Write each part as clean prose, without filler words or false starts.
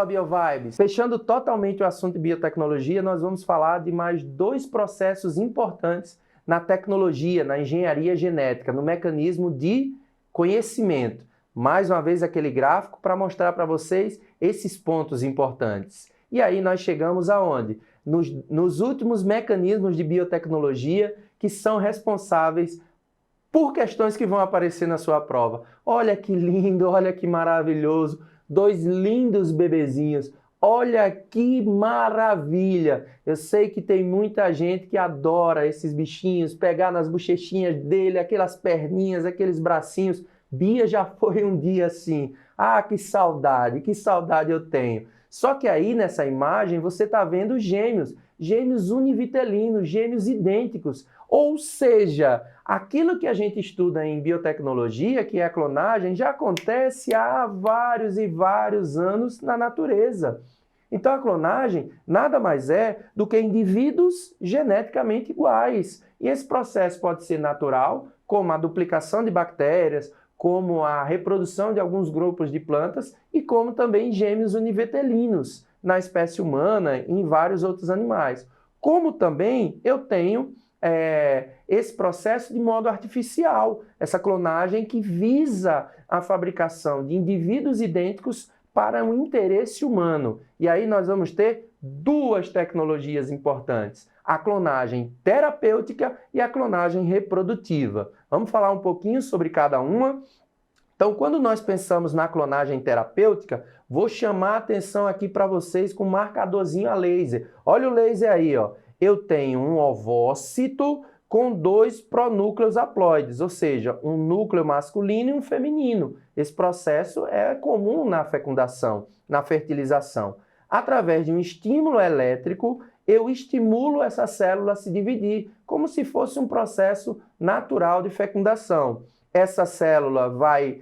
Fala BioVibes! Fechando totalmente o assunto de biotecnologia, nós vamos falar de mais dois processos importantes na tecnologia, na engenharia genética, no mecanismo de conhecimento. Mais uma vez aquele gráfico para mostrar para vocês esses pontos importantes. E aí nós chegamos aonde? Nos últimos mecanismos de biotecnologia que são responsáveis por questões que vão aparecer na sua prova. Olha que lindo, olha que maravilhoso. Dois lindos bebezinhos. Olha que maravilha! Eu sei que tem muita gente que adora esses bichinhos, pegar nas bochechinhas dele, aquelas perninhas, aqueles bracinhos. Bia já foi um dia assim. Ah, que saudade eu tenho. Só que aí nessa imagem você está vendo gêmeos univitelinos, gêmeos idênticos. Ou seja, aquilo que a gente estuda em biotecnologia, que é a clonagem, já acontece há vários e vários anos na natureza. Então a clonagem nada mais é do que indivíduos geneticamente iguais. E esse processo pode ser natural, como a duplicação de bactérias, como a reprodução de alguns grupos de plantas e como também gêmeos univitelinos na espécie humana e em vários outros animais. Como também eu tenho esse processo de modo artificial, essa clonagem que visa a fabricação de indivíduos idênticos para um interesse humano. E aí nós vamos ter duas tecnologias importantes, a clonagem terapêutica e a clonagem reprodutiva. Vamos falar um pouquinho sobre cada uma. Então, quando nós pensamos na clonagem terapêutica, vou chamar a atenção aqui para vocês com um marcadorzinho a laser. Olha o laser aí, ó. Eu tenho um ovócito com dois pronúcleos haploides, ou seja, um núcleo masculino e um feminino. Esse processo é comum na fecundação, na fertilização. Através de um estímulo elétrico, eu estimulo essa célula a se dividir, como se fosse um processo natural de fecundação. Essa célula vai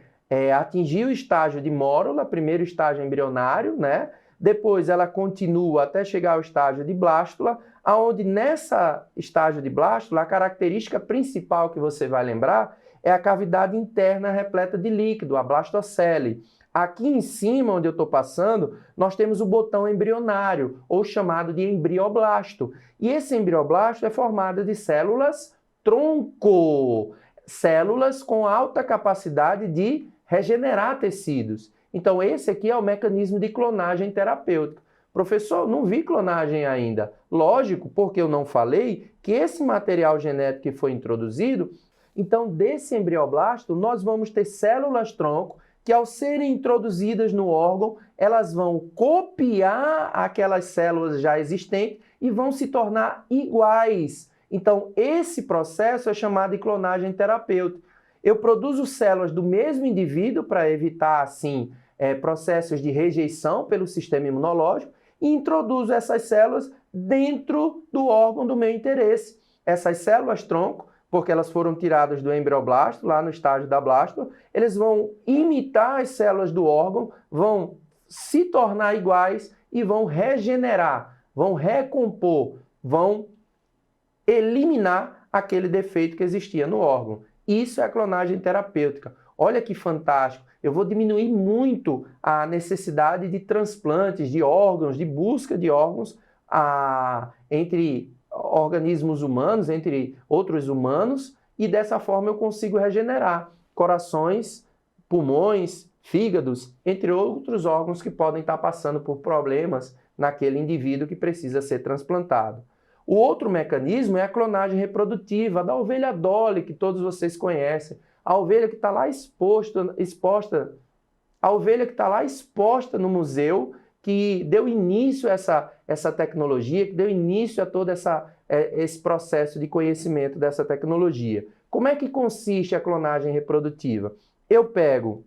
atingir o estágio de mórula, primeiro estágio embrionário, né? Depois ela continua até chegar ao estágio de blástula, onde nessa estágio de blástula, a característica principal que você vai lembrar é a cavidade interna repleta de líquido, a blastocele. Aqui em cima, onde eu estou passando, nós temos o botão embrionário, ou chamado de embrioblasto. E esse embrioblasto é formado de células tronco, células com alta capacidade de regenerar tecidos. Então esse aqui é o mecanismo de clonagem terapêutica. Professor, não vi clonagem ainda. Lógico, porque eu não falei que esse material genético que foi introduzido, então desse embrioblasto nós vamos ter células-tronco que ao serem introduzidas no órgão, elas vão copiar aquelas células já existentes e vão se tornar iguais. Então esse processo é chamado de clonagem terapêutica. Eu produzo células do mesmo indivíduo para evitar, assim, processos de rejeição pelo sistema imunológico e introduzo essas células dentro do órgão do meu interesse. Essas células-tronco, porque elas foram tiradas do embrioblasto, lá no estágio da blástula, eles vão imitar as células do órgão, vão se tornar iguais e vão regenerar, vão recompor, vão eliminar aquele defeito que existia no órgão. Isso é a clonagem terapêutica. Olha que fantástico. Eu vou diminuir muito a necessidade de transplantes de órgãos, de busca de órgãos entre organismos humanos, entre outros humanos, e dessa forma eu consigo regenerar corações, pulmões, fígados, entre outros órgãos que podem estar passando por problemas naquele indivíduo que precisa ser transplantado. O outro mecanismo é a clonagem reprodutiva, da ovelha Dolly, que todos vocês conhecem. A ovelha que está lá exposta no museu, que deu início a essa tecnologia, que deu início a todo esse processo de conhecimento dessa tecnologia. Como é que consiste a clonagem reprodutiva? Eu pego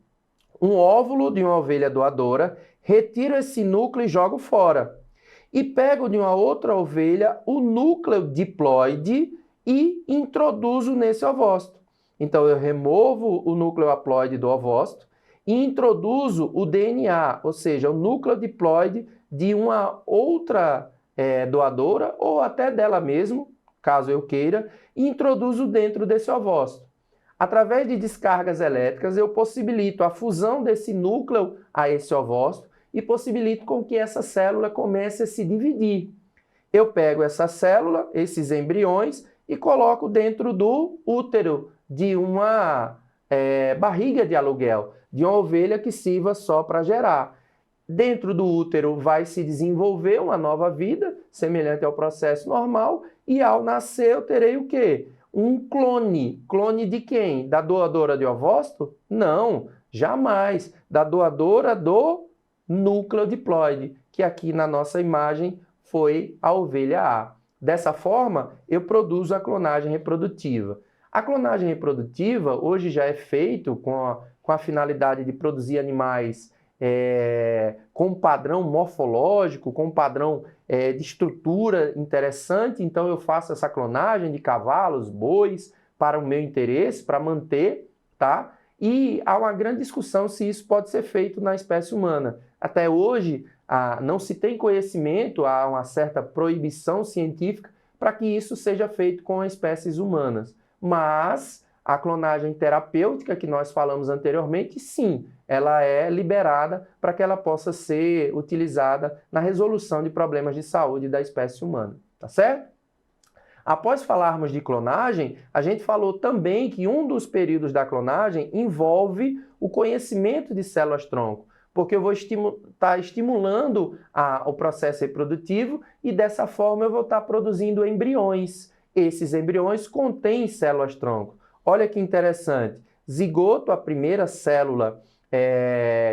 um óvulo de uma ovelha doadora, retiro esse núcleo e jogo fora. E pego de uma outra ovelha o núcleo diploide e introduzo nesse ovócito. Então eu removo o núcleo haploide do ovócito e introduzo o DNA, ou seja, o núcleo diploide de uma outra doadora ou até dela mesmo, caso eu queira, e introduzo dentro desse ovócito. Através de descargas elétricas eu possibilito a fusão desse núcleo a esse ovócito e possibilito com que essa célula comece a se dividir. Eu pego essa célula, esses embriões, e coloco dentro do útero de uma barriga de aluguel, de uma ovelha que sirva só para gerar. Dentro do útero vai se desenvolver uma nova vida, semelhante ao processo normal, e ao nascer eu terei o quê? Um clone. Clone de quem? Da doadora de ovócito? Não, jamais. Da doadora do núcleo diploide, que aqui na nossa imagem foi a ovelha A. Dessa forma, eu produzo a clonagem reprodutiva. A clonagem reprodutiva hoje já é feito com a finalidade de produzir animais com um padrão morfológico, com um padrão de estrutura interessante. Então eu faço essa clonagem de cavalos, bois, para o meu interesse, para manter, tá? E há uma grande discussão se isso pode ser feito na espécie humana. Até hoje, não se tem conhecimento, há uma certa proibição científica para que isso seja feito com espécies humanas. Mas a clonagem terapêutica, que nós falamos anteriormente, sim, ela é liberada para que ela possa ser utilizada na resolução de problemas de saúde da espécie humana, tá certo? Após falarmos de clonagem, a gente falou também que um dos períodos da clonagem envolve o conhecimento de células-tronco, porque eu vou estar estimulando o processo reprodutivo e dessa forma eu vou estar produzindo embriões. Esses embriões contêm células-tronco. Olha que interessante, zigoto, a primeira célula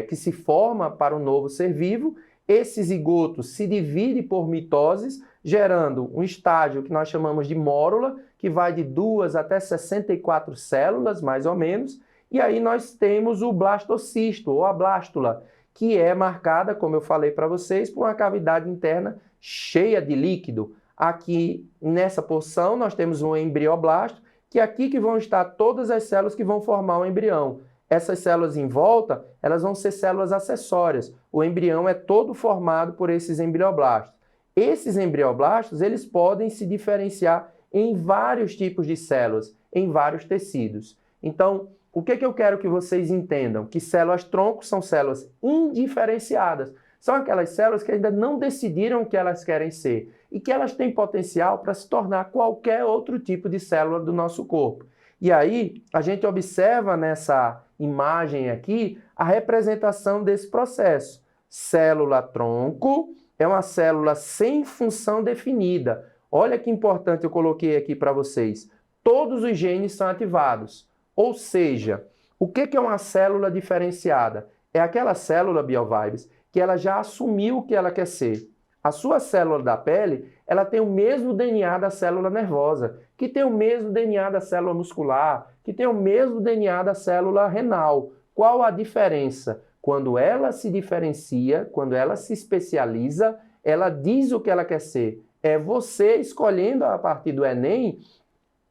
que se forma para um novo ser vivo, esse zigoto se divide por mitoses, gerando um estágio que nós chamamos de mórula, que vai de 2 até 64 células, mais ou menos, e aí nós temos o blastocisto, ou a blástula, que é marcada, como eu falei para vocês, por uma cavidade interna cheia de líquido. Aqui, nessa porção, nós temos um embrioblasto, que é aqui que vão estar todas as células que vão formar o embrião. Essas células em volta, elas vão ser células acessórias. O embrião é todo formado por esses embrioblastos. Esses embrioblastos, eles podem se diferenciar em vários tipos de células, em vários tecidos. Então, o que eu quero que vocês entendam? Que células-tronco são células indiferenciadas. São aquelas células que ainda não decidiram o que elas querem ser e que elas têm potencial para se tornar qualquer outro tipo de célula do nosso corpo. E aí, a gente observa nessa imagem aqui a representação desse processo. Célula-tronco é uma célula sem função definida. Olha que importante eu coloquei aqui para vocês. Todos os genes são ativados. Ou seja, o que é uma célula diferenciada? É aquela célula, BioVibes, que ela já assumiu o que ela quer ser. A sua célula da pele, ela tem o mesmo DNA da célula nervosa, que tem o mesmo DNA da célula muscular, que tem o mesmo DNA da célula renal. Qual a diferença? Quando ela se diferencia, quando ela se especializa, ela diz o que ela quer ser. É você escolhendo a partir do Enem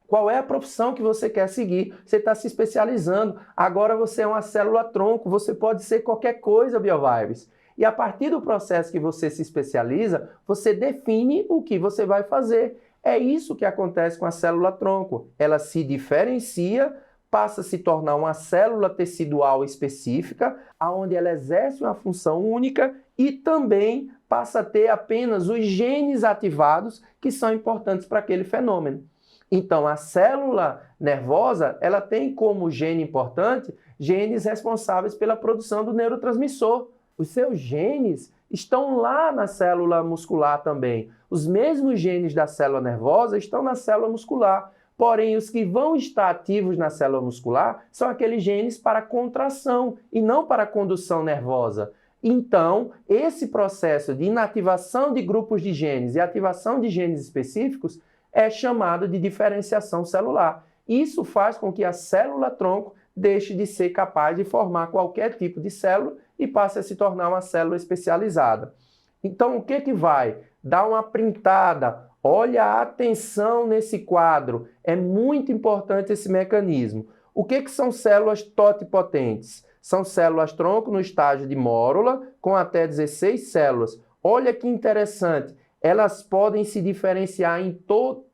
qual é a profissão que você quer seguir. Você está se especializando. Agora você é uma célula-tronco, você pode ser qualquer coisa, BioVibes. E a partir do processo que você se especializa, você define o que você vai fazer. É isso que acontece com a célula-tronco. Ela se diferencia, passa a se tornar uma célula tecidual específica, onde ela exerce uma função única e também passa a ter apenas os genes ativados que são importantes para aquele fenômeno. Então, a célula nervosa, ela tem como gene importante genes responsáveis pela produção do neurotransmissor. Os seus genes estão lá na célula muscular também. Os mesmos genes da célula nervosa estão na célula muscular. Porém, os que vão estar ativos na célula muscular são aqueles genes para contração e não para condução nervosa. Então, esse processo de inativação de grupos de genes e ativação de genes específicos é chamado de diferenciação celular. Isso faz com que a célula-tronco deixe de ser capaz de formar qualquer tipo de célula e passe a se tornar uma célula especializada. Então, o que vai? Dá uma printada. Olha a atenção nesse quadro. É muito importante esse mecanismo. O que são células totipotentes? São células-tronco no estágio de mórula, com até 16 células. Olha que interessante. Elas podem se diferenciar em todas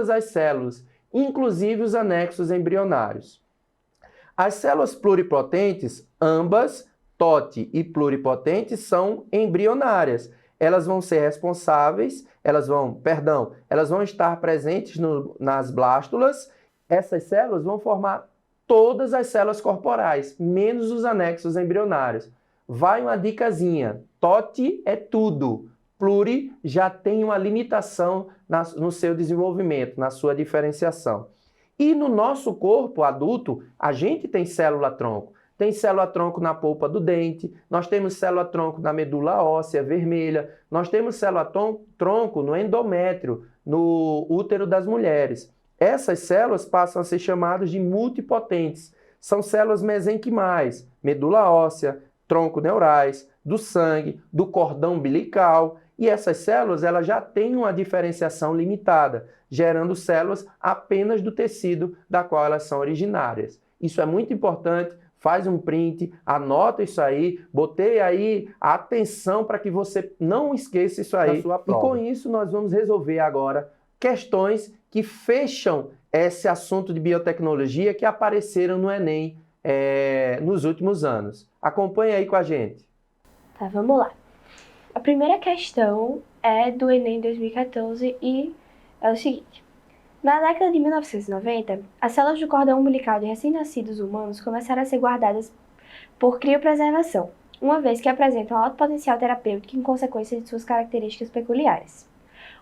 as células, inclusive os anexos embrionários. As células pluripotentes, ambas TOT e pluripotente são embrionárias. Elas vão ser responsáveis, elas vão estar presentes nas blástulas. Essas células vão formar todas as células corporais, menos os anexos embrionários. Vai uma dicasinha, TOT é tudo, pluri já tem uma limitação no seu desenvolvimento, na sua diferenciação. E no nosso corpo adulto, a gente tem célula-tronco. Tem célula-tronco na polpa do dente, nós temos célula-tronco na medula óssea vermelha, nós temos célula-tronco no endométrio, no útero das mulheres. Essas células passam a ser chamadas de multipotentes. São células mesenquimais, medula óssea, tronco neurais, do sangue, do cordão umbilical. E essas células elas já têm uma diferenciação limitada, gerando células apenas do tecido da qual elas são originárias. Isso é muito importante. Faz um print, anota isso aí, botei aí a atenção para que você não esqueça isso aí na sua prova. E com isso nós vamos resolver agora questões que fecham esse assunto de biotecnologia que apareceram no Enem nos últimos anos. Acompanhe aí com a gente. Tá, vamos lá. A primeira questão é do Enem 2014 e é o seguinte. Na década de 1990, as células do cordão umbilical de recém-nascidos humanos começaram a ser guardadas por criopreservação, uma vez que apresentam alto potencial terapêutico em consequência de suas características peculiares.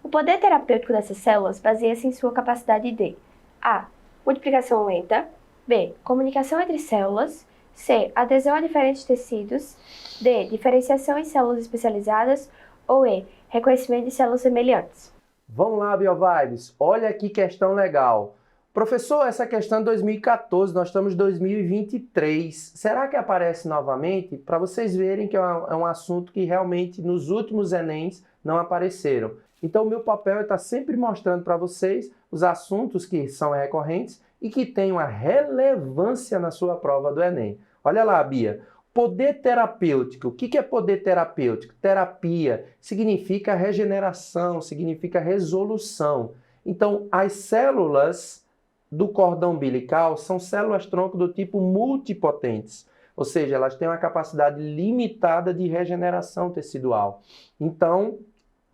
O poder terapêutico dessas células baseia-se em sua capacidade de a. Multiplicação lenta, b. Comunicação entre células, c. Adesão a diferentes tecidos, d. Diferenciação em células especializadas ou e. Reconhecimento de células semelhantes. Vamos lá, BioVibes. Olha que questão legal. Professor, essa questão é 2014, nós estamos em 2023. Será que aparece novamente? Para vocês verem que é um assunto que realmente nos últimos Enems não apareceram. Então, o meu papel é estar sempre mostrando para vocês os assuntos que são recorrentes e que têm uma relevância na sua prova do Enem. Olha lá, Bia. Poder terapêutico. O que é poder terapêutico? Terapia significa regeneração, significa resolução. Então, as células do cordão umbilical são células-tronco do tipo multipotentes, ou seja, elas têm uma capacidade limitada de regeneração tecidual. Então,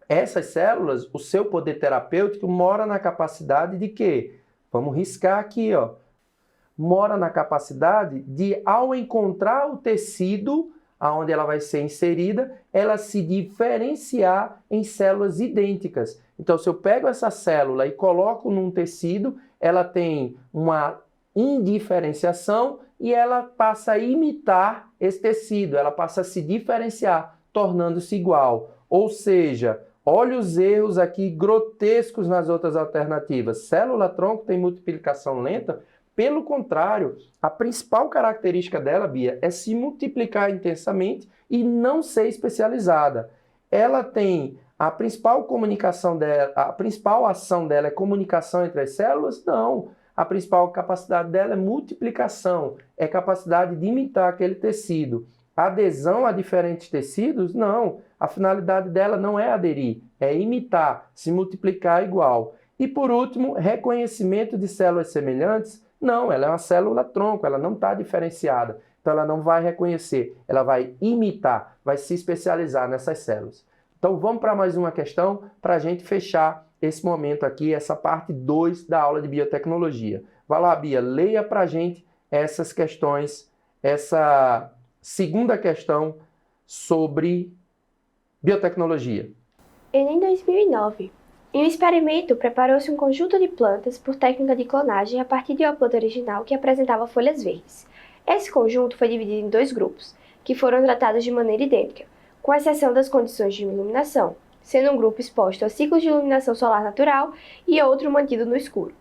essas células, o seu poder terapêutico mora na capacidade de quê? Vamos riscar aqui, ó. Mora na capacidade de, ao encontrar o tecido aonde ela vai ser inserida, ela se diferenciar em células idênticas. Então, se eu pego essa célula e coloco num tecido, ela tem uma indiferenciação e ela passa a imitar esse tecido, ela passa a se diferenciar, tornando-se igual. Ou seja, olha os erros aqui grotescos nas outras alternativas. Célula-tronco tem multiplicação lenta. Pelo contrário, a principal característica dela, Bia, é se multiplicar intensamente e não ser especializada. Ela tem a principal comunicação dela, a principal ação dela é comunicação entre as células? Não. A principal capacidade dela é multiplicação, é capacidade de imitar aquele tecido. Adesão a diferentes tecidos? Não. A finalidade dela não é aderir, é imitar, se multiplicar igual. E por último, reconhecimento de células semelhantes? Não, ela é uma célula-tronco, ela não está diferenciada. Então ela não vai reconhecer, ela vai imitar, vai se especializar nessas células. Então vamos para mais uma questão para a gente fechar esse momento aqui, essa parte 2 da aula de biotecnologia. Vai lá, Bia, leia para a gente essas questões, essa segunda questão sobre biotecnologia. Em 2009, em um experimento, preparou-se um conjunto de plantas por técnica de clonagem a partir de uma planta original que apresentava folhas verdes. Esse conjunto foi dividido em 2 grupos, que foram tratados de maneira idêntica, com exceção das condições de iluminação, sendo um grupo exposto a ciclos de iluminação solar natural e outro mantido no escuro.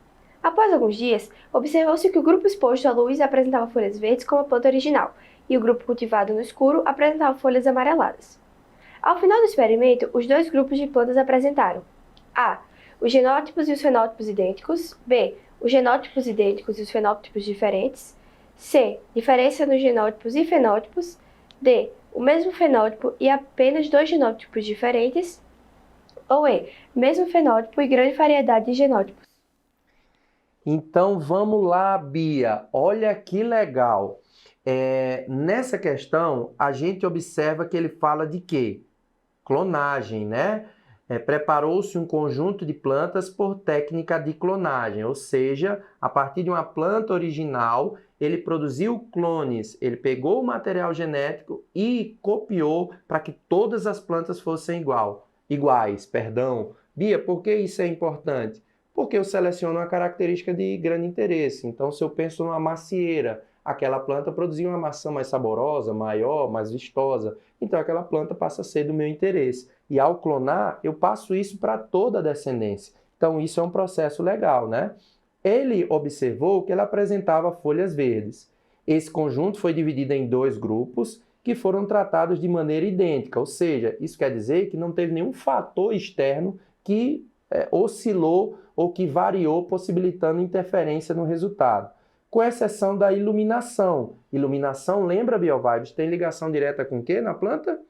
Após alguns dias, observou-se que o grupo exposto à luz apresentava folhas verdes como a planta original, e o grupo cultivado no escuro apresentava folhas amareladas. Ao final do experimento, os 2 grupos de plantas apresentaram a. Os genótipos e os fenótipos idênticos. B. Os genótipos idênticos e os fenótipos diferentes. C. Diferença nos genótipos e fenótipos. D. O mesmo fenótipo e apenas 2 genótipos diferentes. Ou E. Mesmo fenótipo e grande variedade de genótipos. Então vamos lá, Bia. Olha que legal. Nessa questão, a gente observa que ele fala de quê? Clonagem, né? Preparou-se um conjunto de plantas por técnica de clonagem, ou seja, a partir de uma planta original, ele produziu clones, ele pegou o material genético e copiou para que todas as plantas fossem iguais. Bia, por que isso é importante? Porque eu seleciono uma característica de grande interesse. Então, se eu penso numa macieira, aquela planta produzia uma maçã mais saborosa, maior, mais vistosa. Então, aquela planta passa a ser do meu interesse. E ao clonar, eu passo isso para toda a descendência. Então, isso é um processo legal, né? Ele observou que ela apresentava folhas verdes. Esse conjunto foi dividido em 2 grupos que foram tratados de maneira idêntica, ou seja, isso quer dizer que não teve nenhum fator externo que oscilou ou que variou, possibilitando interferência no resultado. Com exceção da iluminação. Iluminação, lembra, BioVibes, tem ligação direta com o quê na planta?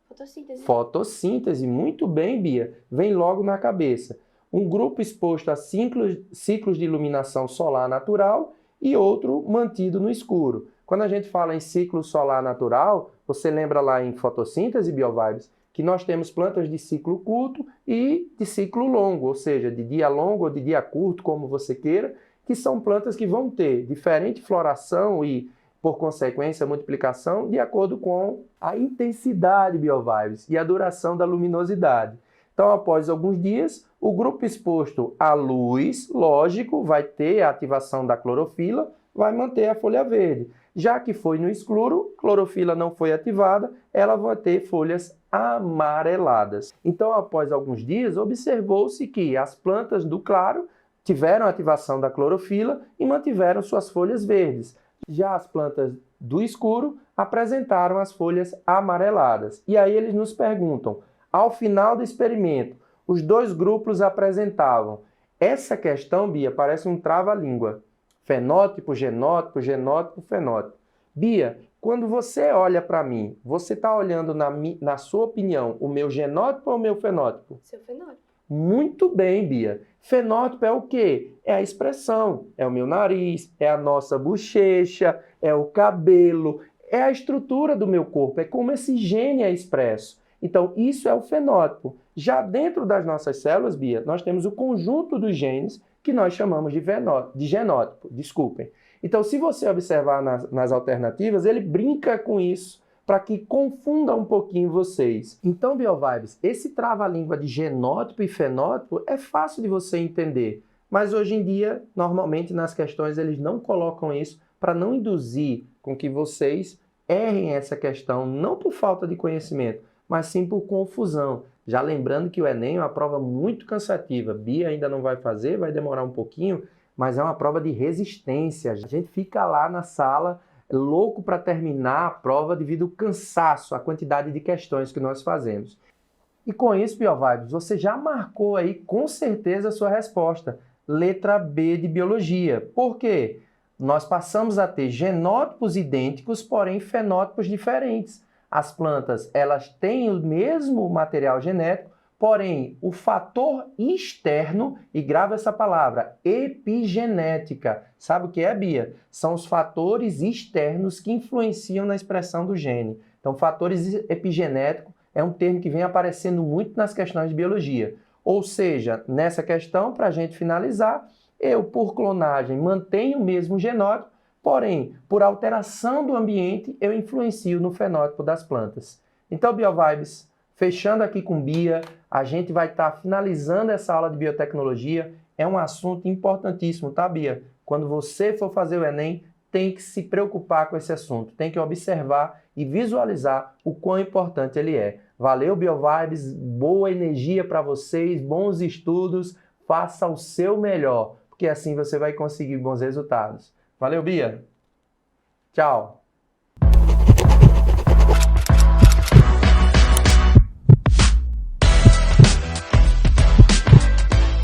Fotossíntese. Fotossíntese, muito bem, Bia. Vem logo na cabeça. Um grupo exposto a ciclos de iluminação solar natural e outro mantido no escuro. Quando a gente fala em ciclo solar natural, você lembra lá em fotossíntese, BioVibes, que nós temos plantas de ciclo curto e de ciclo longo, ou seja, de dia longo ou de dia curto, como você queira, que são plantas que vão ter diferente floração e, por consequência, multiplicação, de acordo com a intensidade, BioVibes, e a duração da luminosidade. Então, após alguns dias, o grupo exposto à luz, lógico, vai ter a ativação da clorofila, vai manter a folha verde. Já que foi no escuro, clorofila não foi ativada, ela vai ter folhas amareladas. Então, após alguns dias, observou-se que as plantas do claro tiveram ativação da clorofila e mantiveram suas folhas verdes. Já as plantas do escuro apresentaram as folhas amareladas. E aí eles nos perguntam, ao final do experimento, os 2 grupos apresentavam. Essa questão, Bia, parece um trava-língua. Fenótipo, genótipo, genótipo, fenótipo. Bia, quando você olha para mim, você está olhando, na sua opinião, o meu genótipo ou o meu fenótipo? Seu fenótipo. Muito bem, Bia. Fenótipo é o quê? É a expressão. É o meu nariz, é a nossa bochecha, é o cabelo, é a estrutura do meu corpo, é como esse gene é expresso. Então, isso é o fenótipo. Já dentro das nossas células, Bia, nós temos o conjunto dos genes que nós chamamos de genótipo. Desculpem. Então, se você observar nas alternativas, ele brinca com isso para que confunda um pouquinho vocês. Então, BioVibes, esse trava-língua de genótipo e fenótipo é fácil de você entender, mas hoje em dia, normalmente nas questões, eles não colocam isso para não induzir com que vocês errem essa questão, não por falta de conhecimento, mas sim por confusão. Já lembrando que o Enem é uma prova muito cansativa. Bia ainda não vai fazer, vai demorar um pouquinho, mas é uma prova de resistência. A gente fica lá na sala louco para terminar a prova devido ao cansaço, a quantidade de questões que nós fazemos. E com isso, BioVibes, você já marcou aí com certeza a sua resposta. Letra B de Biologia. Por quê? Nós passamos a ter genótipos idênticos, porém fenótipos diferentes. As plantas, elas têm o mesmo material genético, porém, o fator externo, e grava essa palavra, epigenética. Sabe o que é, Bia? São os fatores externos que influenciam na expressão do gene. Então, fatores epigenéticos é um termo que vem aparecendo muito nas questões de biologia. Ou seja, nessa questão, para a gente finalizar, eu, por clonagem, mantenho o mesmo genótipo, porém, por alteração do ambiente, eu influencio no fenótipo das plantas. Então, BioVibes, fechando aqui com Bia, a gente vai estar finalizando essa aula de biotecnologia. É um assunto importantíssimo, tá, Bia? Quando você for fazer o Enem, tem que se preocupar com esse assunto, tem que observar e visualizar o quão importante ele é. Valeu, BioVibes, boa energia para vocês, bons estudos, faça o seu melhor, porque assim você vai conseguir bons resultados. Valeu, Bia. Tchau.